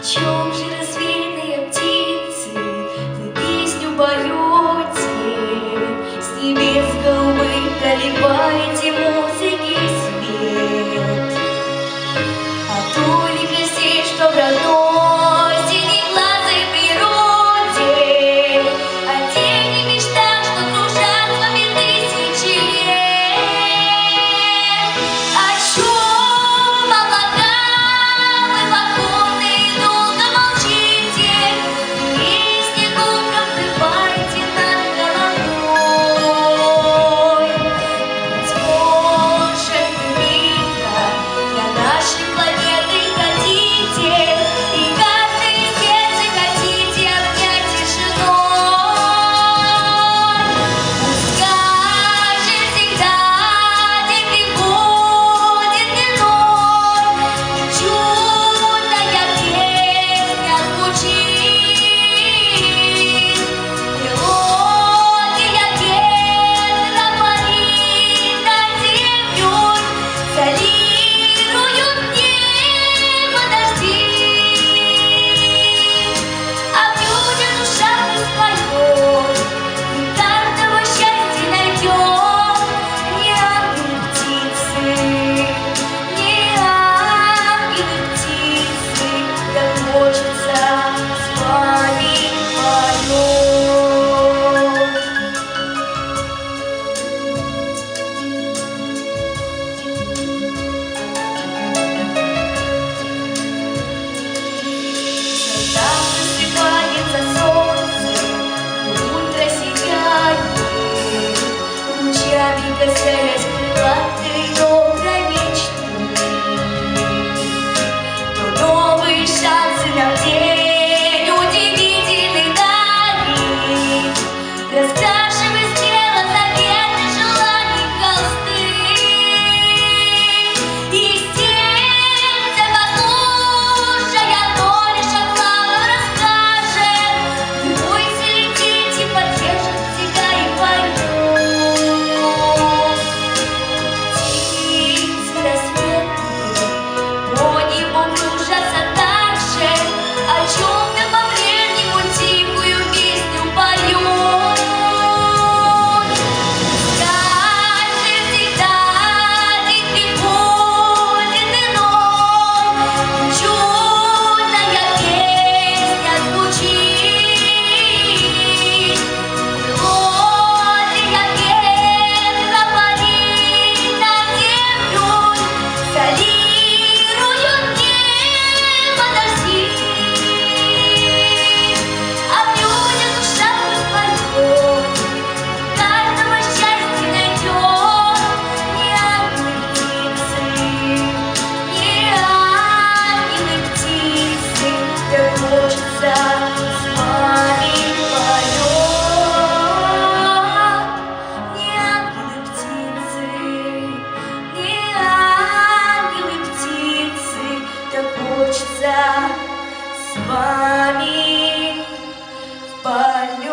чем же рассветные птицы вы песню поете? С небес голубых проливаете музыки свет. А только здесь, что в родной синеглазой природе, о тех и мечтах, что кружат с вами тысячи лет. О чем облака вы в оконной долго молчите, песни гулко вплываете над головой. Быть может, мира для нашей планеты хотите, и каждое сердце хотите обнять тишиной. Скажет всегда, день приходит иной, и чудная песня звучит. Мелодия ветра парит над землей, солируют небо дожди. А в людях душа распоет, и каждого счастья найдет. Не ангелы птицы, не ангелы птицы, так хочется с вами полет. Там просыпается солнце, утро сияет, лучами касаясь крылатой доброй мечты. То новые шансы нам день удивительный дарит. Раскрашивай смело заветы желаний холсты, и сердце, послушай, оно лишь о главном расскажет. Не бойся лететь и поддержит тебя и поет. Птицы рассветные по небу кружатся так же, о чем-то по-прежнему тихую песню поют. Скажет всегда, день приходит иной, чудная песня звучит. Мелодия ветра парит над землей, солируют небо дожди. А в людях душа распоет, каждого счастья найдет. Не ангелы птицы, не ангелы птицы, так хочется с вами полет. Не ангелы птицы, не ангелы птицы, так хочется с вами в полет.